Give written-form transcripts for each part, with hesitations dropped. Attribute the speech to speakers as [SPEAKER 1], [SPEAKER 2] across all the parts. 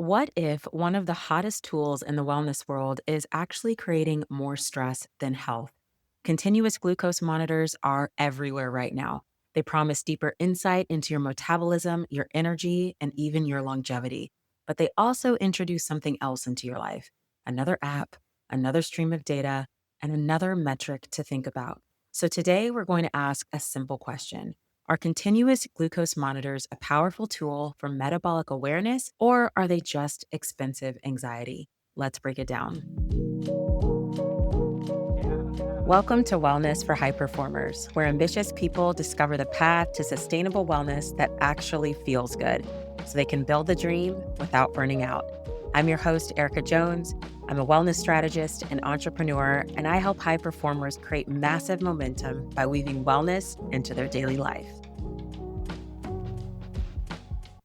[SPEAKER 1] What if one of the hottest tools in the wellness world is actually creating more stress than health? Continuous glucose monitors are everywhere right now. They promise deeper insight into your metabolism, your energy, and even your longevity. But they also introduce something else into your life: another app, another stream of data, and another metric to think about. So today we're going to ask a simple question: are continuous glucose monitors a powerful tool for metabolic awareness, or are they just expensive anxiety? Let's break it down. Welcome to Wellness for High Performers, where ambitious people discover the path to sustainable wellness that actually feels good so they can build the dream without burning out. I'm your host, Erica Jones. I'm a wellness strategist and entrepreneur, and I help high performers create massive momentum by weaving wellness into their daily life.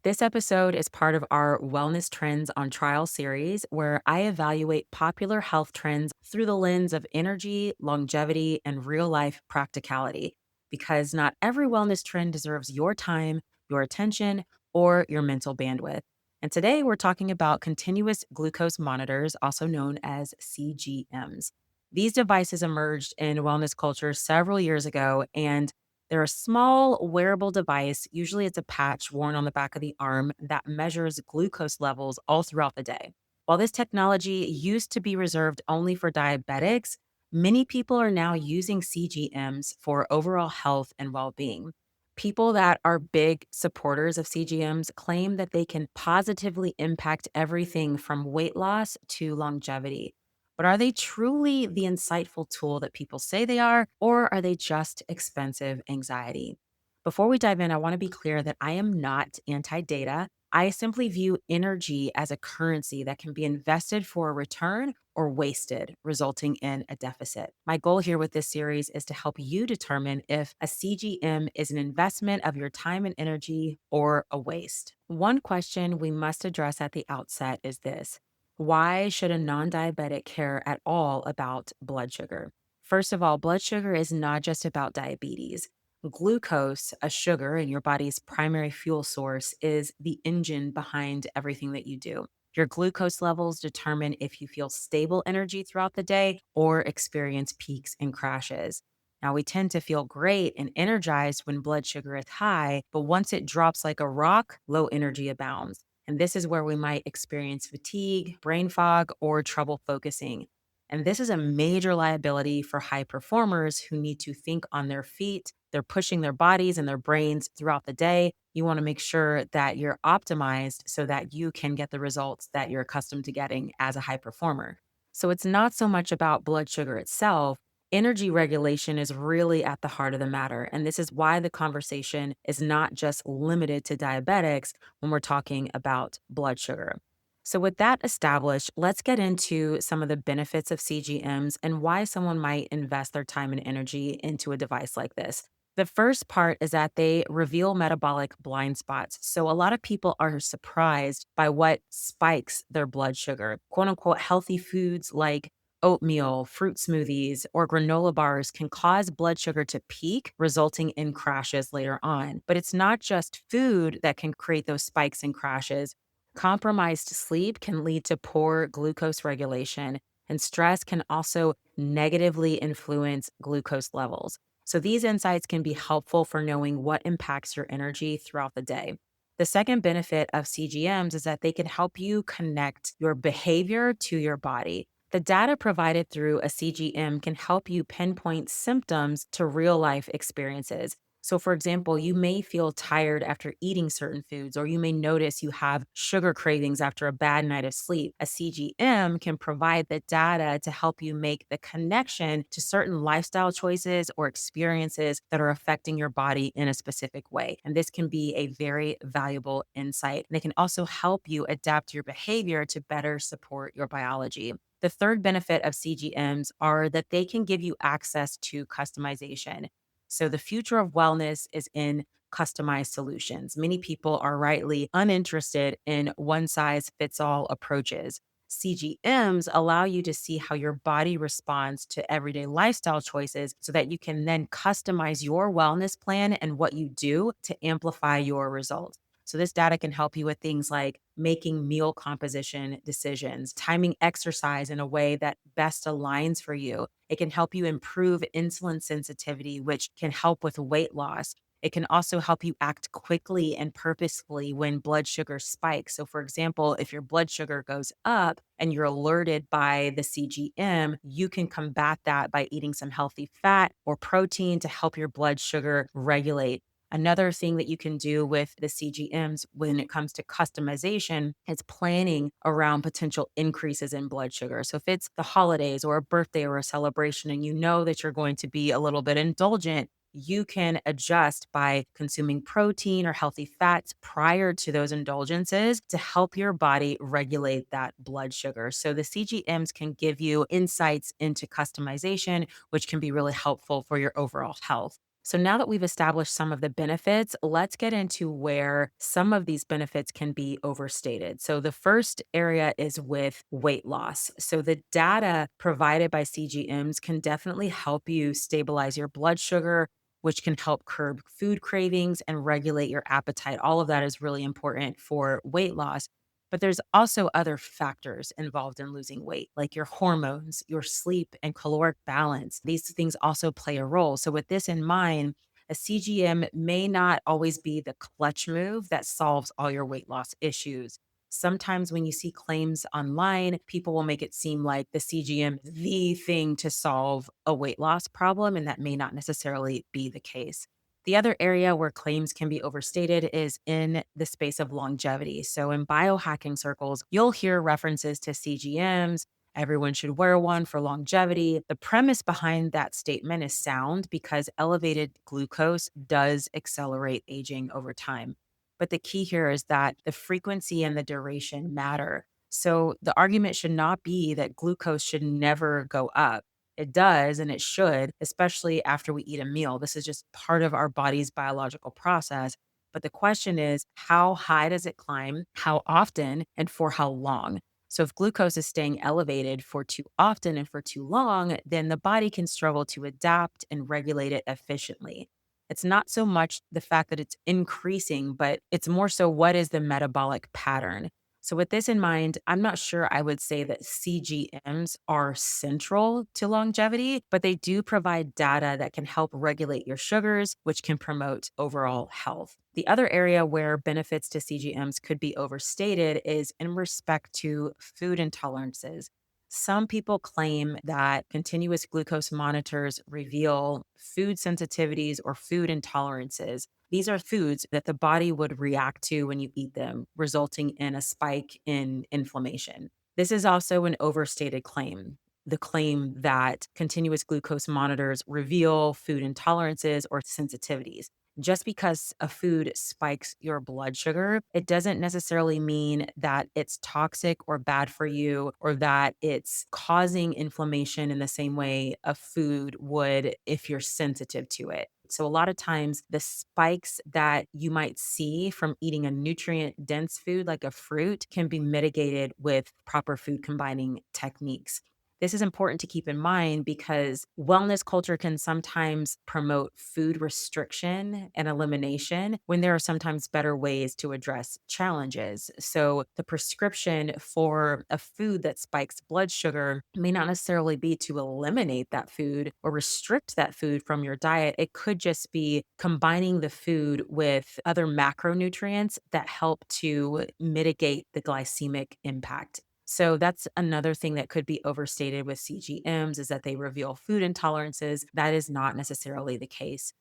[SPEAKER 1] This episode is part of our Wellness Trends on Trial series, where I evaluate popular health trends through the lens of energy, longevity, and real life practicality. Because not every wellness trend deserves your time, your attention, or your mental bandwidth. And today we're talking about continuous glucose monitors, also known as CGMs. These devices emerged in wellness culture several years ago, and they're a small wearable device. Usually it's a patch worn on the back of the arm that measures glucose levels all throughout the day. While this technology used to be reserved only for diabetics, many people are now using CGMs for overall health and well being. People that are big supporters of CGMs claim that they can positively impact everything from weight loss to longevity. But are they truly the insightful tool that people say they are, or are they just expensive anxiety? Before we dive in, I want to be clear that I am not anti data. I simply view energy as a currency that can be invested for a return or wasted, resulting in a deficit. My goal here with this series is to help you determine if a CGM is an investment of your time and energy or a waste. One question we must address at the outset is this: why should a non diabetic care at all about blood sugar? First of all, blood sugar is not just about diabetes. Glucose, a sugar in your body's primary fuel source, is the engine behind everything that you do. Your glucose levels determine if you feel stable energy throughout the day or experience peaks and crashes. Now, we tend to feel great and energized when blood sugar is high, but once it drops like a rock, low energy abounds. And this is where we might experience fatigue, brain fog, or trouble focusing. And this is a major liability for high performers who need to think on their feet. They're pushing their bodies and their brains throughout the day. You want to make sure that you're optimized so that you can get the results that you're accustomed to getting as a high performer. So it's not so much about blood sugar itself. Energy regulation is really at the heart of the matter. And this is why the conversation is not just limited to diabetics when we're talking about blood sugar. So, with that established, let's get into some of the benefits of CGMs and why someone might invest their time and energy into a device like this. The first part is that they reveal metabolic blind spots. So, a lot of people are surprised by what spikes their blood sugar. Quote unquote, healthy foods like oatmeal, fruit smoothies, or granola bars can cause blood sugar to peak, resulting in crashes later on. But it's not just food that can create those spikes and crashes. Compromised sleep can lead to poor glucose regulation, and stress can also negatively influence glucose levels. So, these insights can be helpful for knowing what impacts your energy throughout the day. The second benefit of CGMs is that they can help you connect your behavior to your body. The data provided through a CGM can help you pinpoint symptoms to real life experiences. So, for example, you may feel tired after eating certain foods, or you may notice you have sugar cravings after a bad night of sleep. A CGM can provide the data to help you make the connection to certain lifestyle choices or experiences that are affecting your body in a specific way. And this can be a very valuable insight. And it can also help you adapt your behavior to better support your biology. The third benefit of CGMs are that they can give you access to customization. So the future of wellness is in customized solutions. Many people are rightly uninterested in one size fits all approaches. CGMs allow you to see how your body responds to everyday lifestyle choices so that you can then customize your wellness plan and what you do to amplify your results. So this data can help you with things like making meal composition decisions, timing exercise in a way that best aligns for you. It can help you improve insulin sensitivity, which can help with weight loss. It can also help you act quickly and purposefully when blood sugar spikes. So, for example, if your blood sugar goes up and you're alerted by the CGM, you can combat that by eating some healthy fat or protein to help your blood sugar regulate. Another thing that you can do with the CGMs when it comes to customization is planning around potential increases in blood sugar. So, if it's the holidays or a birthday or a celebration, and you know that you're going to be a little bit indulgent, you can adjust by consuming protein or healthy fats prior to those indulgences to help your body regulate that blood sugar. So the CGMs can give you insights into customization, which can be really helpful for your overall health. So now that we've established some of the benefits, let's get into where some of these benefits can be overstated. So the first area is with weight loss. So the data provided by CGMs can definitely help you stabilize your blood sugar, which can help curb food cravings and regulate your appetite. All of that is really important for weight loss. But there's also other factors involved in losing weight, like your hormones, your sleep, and caloric balance. These things also play a role. So, with this in mind, a CGM may not always be the clutch move that solves all your weight loss issues. Sometimes when you see claims online, people will make it seem like the CGM is the thing to solve a weight loss problem, and that may not necessarily be the case. The other area where claims can be overstated is in the space of longevity. So, in biohacking circles, you'll hear references to CGMs. Everyone should wear one for longevity. The premise behind that statement is sound because elevated glucose does accelerate aging over time. But the key here is that the frequency and the duration matter. So, the argument should not be that glucose should never go up. It does, and it should, especially after we eat a meal. This is just part of our body's biological process. But the question is, how high does it climb? How often? And for how long? So, if glucose is staying elevated for too often and for too long, then the body can struggle to adapt and regulate it efficiently. It's not so much the fact that it's increasing, but it's more so what is the metabolic pattern? So, with this in mind, I'm not sure I would say that CGMs are central to longevity, but they do provide data that can help regulate your sugars, which can promote overall health. The other area where benefits to CGMs could be overstated is in respect to food intolerances. Some people claim that continuous glucose monitors reveal food sensitivities or food intolerances. These are foods that the body would react to when you eat them, resulting in a spike in inflammation. This is also an overstated claim. The claim that continuous glucose monitors reveal food intolerances or sensitivities. Just because a food spikes your blood sugar, it doesn't necessarily mean that it's toxic or bad for you or that it's causing inflammation in the same way a food would if you're sensitive to it. So, a lot of times, the spikes that you might see from eating a nutrient dense food like a fruit can be mitigated with proper food combining techniques. This is important to keep in mind because wellness culture can sometimes promote food restriction and elimination when there are sometimes better ways to address challenges. So, the prescription for a food that spikes blood sugar may not necessarily be to eliminate that food or restrict that food from your diet. It could just be combining the food with other macronutrients that help to mitigate the glycemic impact. So that's another thing that could be overstated with CGMs is that they reveal food intolerances. That is not necessarily the case.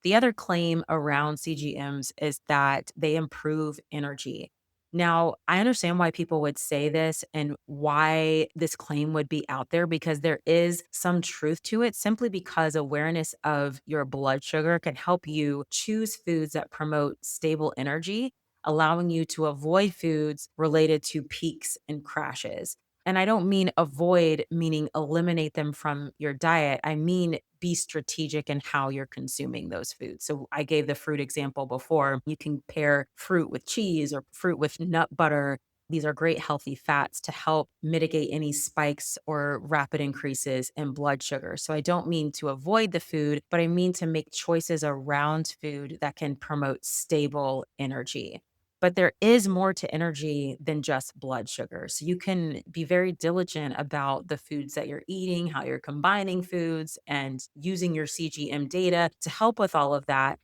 [SPEAKER 1] The other claim around CGMs is that they improve energy. Now, I understand why people would say this and why this claim would be out there because there is some truth to it simply because awareness of your blood sugar can help you choose foods that promote stable energy, allowing you to avoid foods related to peaks and crashes. And I don't mean avoid, meaning eliminate them from your diet. I mean, be strategic in how you're consuming those foods. So I gave the fruit example before. You can pair fruit with cheese or fruit with nut butter. These are great healthy fats to help mitigate any spikes or rapid increases in blood sugar. So I don't mean to avoid the food, but I mean to make choices around food that can promote stable energy. But there is more to energy than just blood sugar. So you can be very diligent about the foods that you're eating, how you're combining foods, and using your CGM data to help with all of that.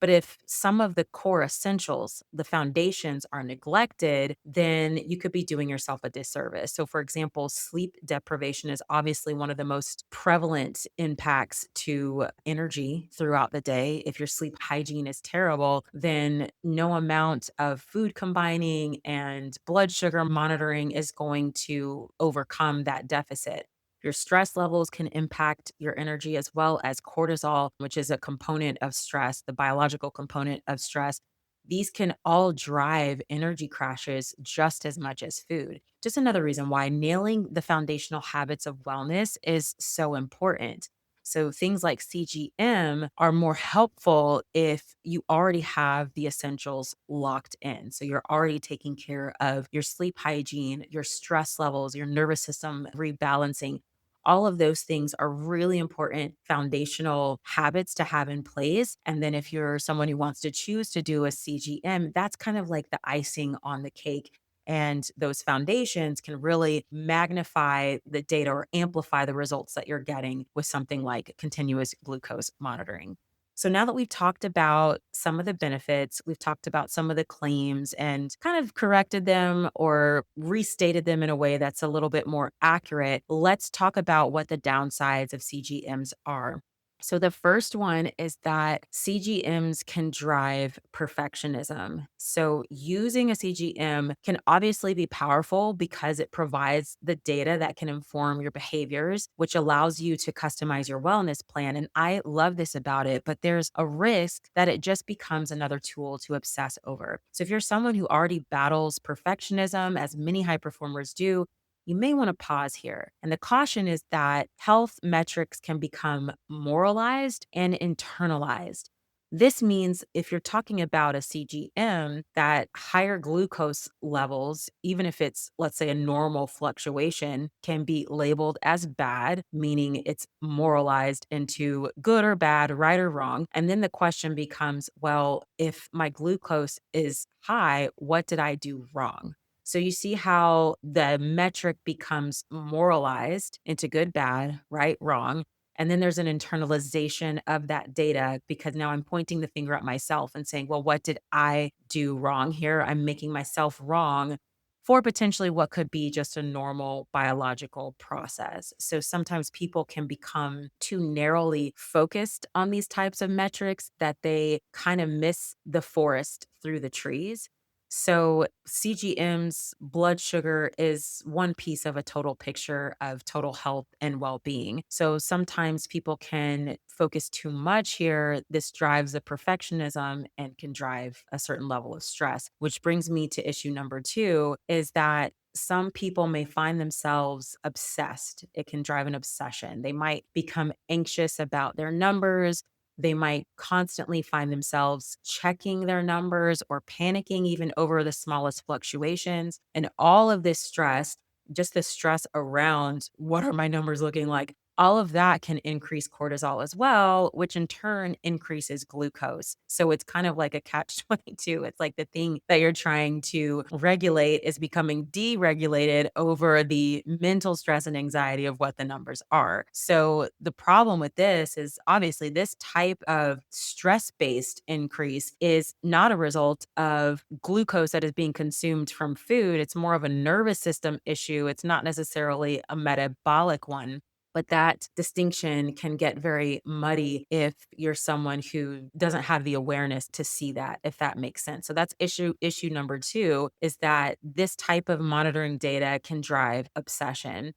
[SPEAKER 1] But if some of the core essentials, the foundations are neglected, then you could be doing yourself a disservice. So, for example, sleep deprivation is obviously one of the most prevalent impacts to energy throughout the day. If your sleep hygiene is terrible, then no amount of food combining and blood sugar monitoring is going to overcome that deficit. Your stress levels can impact your energy as well as cortisol, which is a component of stress, the biological component of stress. These can all drive energy crashes just as much as food. Just another reason why nailing the foundational habits of wellness is so important. So, things like CGM are more helpful if you already have the essentials locked in. So, you're already taking care of your sleep hygiene, your stress levels, your nervous system rebalancing. All of those things are really important foundational habits to have in place. And then if you're someone who wants to choose to do a CGM, that's kind of like the icing on the cake. And those foundations can really magnify the data or amplify the results that you're getting with something like continuous glucose monitoring. So now that we've talked about some of the benefits, we've talked about some of the claims and kind of corrected them or restated them in a way that's a little bit more accurate, let's talk about what the downsides of CGMs are. So, the first one is that CGMs can drive perfectionism. So, using a CGM can obviously be powerful because it provides the data that can inform your behaviors, which allows you to customize your wellness plan. And I love this about it, but there's a risk that it just becomes another tool to obsess over. So, if you're someone who already battles perfectionism, as many high performers do, you may want to pause here. And the caution is that health metrics can become moralized and internalized. This means if you're talking about a CGM, that higher glucose levels, even if it's, let's say, a normal fluctuation, can be labeled as bad, meaning it's moralized into good or bad, right or wrong. And then the question becomes, well, if my glucose is high, what did I do wrong? So you see how the metric becomes moralized into good, bad, right, wrong. And then there's an internalization of that data because now I'm pointing the finger at myself and saying, well, what did I do wrong here? I'm making myself wrong for potentially what could be just a normal biological process. So sometimes people can become too narrowly focused on these types of metrics that they kind of miss the forest through the trees. So, CGM's blood sugar is one piece of a total picture of total health and well being. So, sometimes people can focus too much here. This drives a perfectionism and can drive a certain level of stress, which brings me to issue number two is that some people may find themselves obsessed. It can drive an obsession. They might become anxious about their numbers. They might constantly find themselves checking their numbers or panicking even over the smallest fluctuations. And all of this stress, just the stress around what are my numbers looking like, all of that can increase cortisol as well, which in turn increases glucose. So it's kind of like a catch 22. It's like the thing that you're trying to regulate is becoming deregulated over the mental stress and anxiety of what the numbers are. So the problem with this is obviously this type of stress based increase is not a result of glucose that is being consumed from food. It's more of a nervous system issue. It's not necessarily a metabolic one. But that distinction can get very muddy if you're someone who doesn't have the awareness to see that, if that makes sense. So that's issue number two is that this type of monitoring data can drive obsession.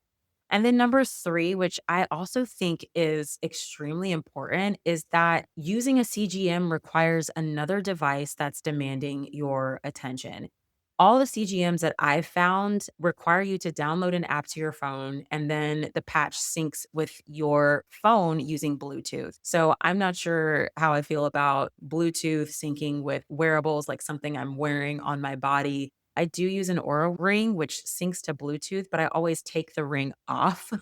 [SPEAKER 1] And then number three, which I also think is extremely important, is that using a CGM requires another device that's demanding your attention. All the CGMs that I've found require you to download an app to your phone, and then the patch syncs with your phone using Bluetooth. So I'm not sure how I feel about Bluetooth syncing with wearables, like something I'm wearing on my body. I do use an Aura ring, which syncs to Bluetooth, but I always take the ring off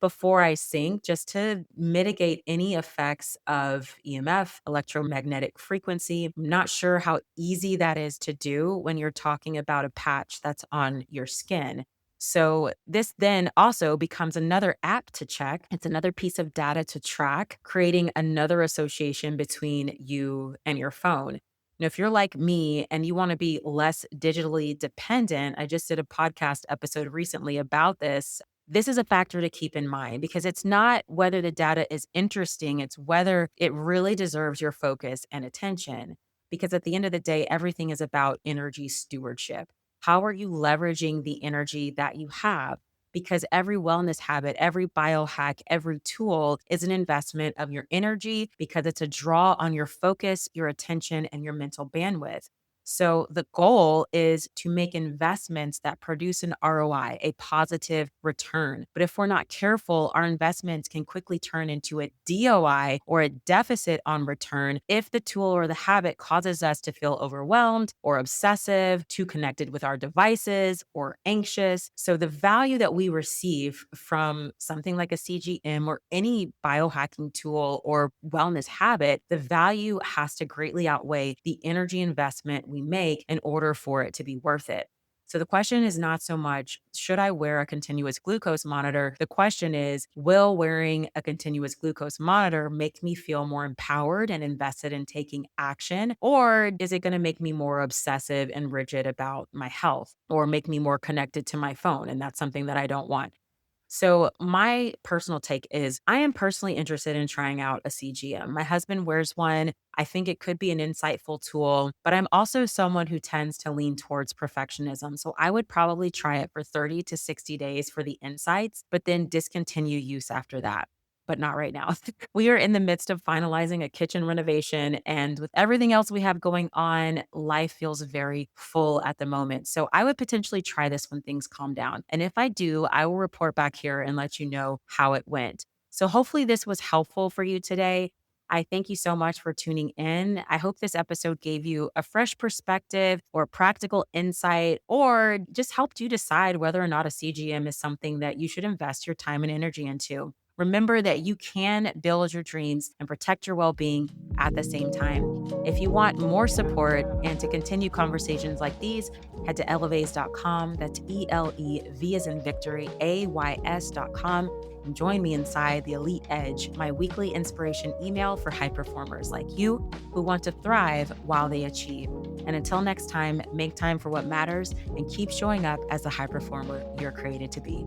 [SPEAKER 1] before I sink just to mitigate any effects of EMF, electromagnetic frequency. I'm not sure how easy that is to do when you're talking about a patch that's on your skin. So, this then also becomes another app to check. It's another piece of data to track, creating another association between you and your phone. Now, if you're like me and you want to be less digitally dependent, I just did a podcast episode recently about this. This is a factor to keep in mind because it's not whether the data is interesting, it's whether it really deserves your focus and attention. Because at the end of the day, everything is about energy stewardship. How are you leveraging the energy that you have? Because every wellness habit, every biohack, every tool is an investment of your energy because it's a draw on your focus, your attention, and your mental bandwidth. So the goal is to make investments that produce an ROI, a positive return. But if we're not careful, our investments can quickly turn into a DOI or a deficit on return if the tool or the habit causes us to feel overwhelmed or obsessive, too connected with our devices, or anxious. So the value that we receive from something like a CGM or any biohacking tool or wellness habit, the value has to greatly outweigh the energy investment we make in order for it to be worth it. So the question is not so much, should I wear a continuous glucose monitor? The question is, will wearing a continuous glucose monitor make me feel more empowered and invested in taking action? Or is it going to make me more obsessive and rigid about my health or make me more connected to my phone? And that's something that I don't want. So, my personal take is I am personally interested in trying out a CGM. My husband wears one. I think it could be an insightful tool, but I'm also someone who tends to lean towards perfectionism. So, I would probably try it for 30 to 60 days for the insights, but then discontinue use after that. But not right now. We are in the midst of finalizing a kitchen renovation. And with everything else we have going on, life feels very full at the moment. So I would potentially try this when things calm down. And if I do, I will report back here and let you know how it went. So hopefully this was helpful for you today. I thank you so much for tuning in. I hope this episode gave you a fresh perspective or practical insight, or just helped you decide whether or not a CGM is something that you should invest your time and energy into. Remember that you can build your dreams and protect your well being at the same time. If you want more support and to continue conversations like these, head to elevaze.com. That's ELEV as in victory, AYS.com. And join me inside the Elite Edge, my weekly inspiration email for high performers like you who want to thrive while they achieve. And until next time, make time for what matters and keep showing up as the high performer you're created to be.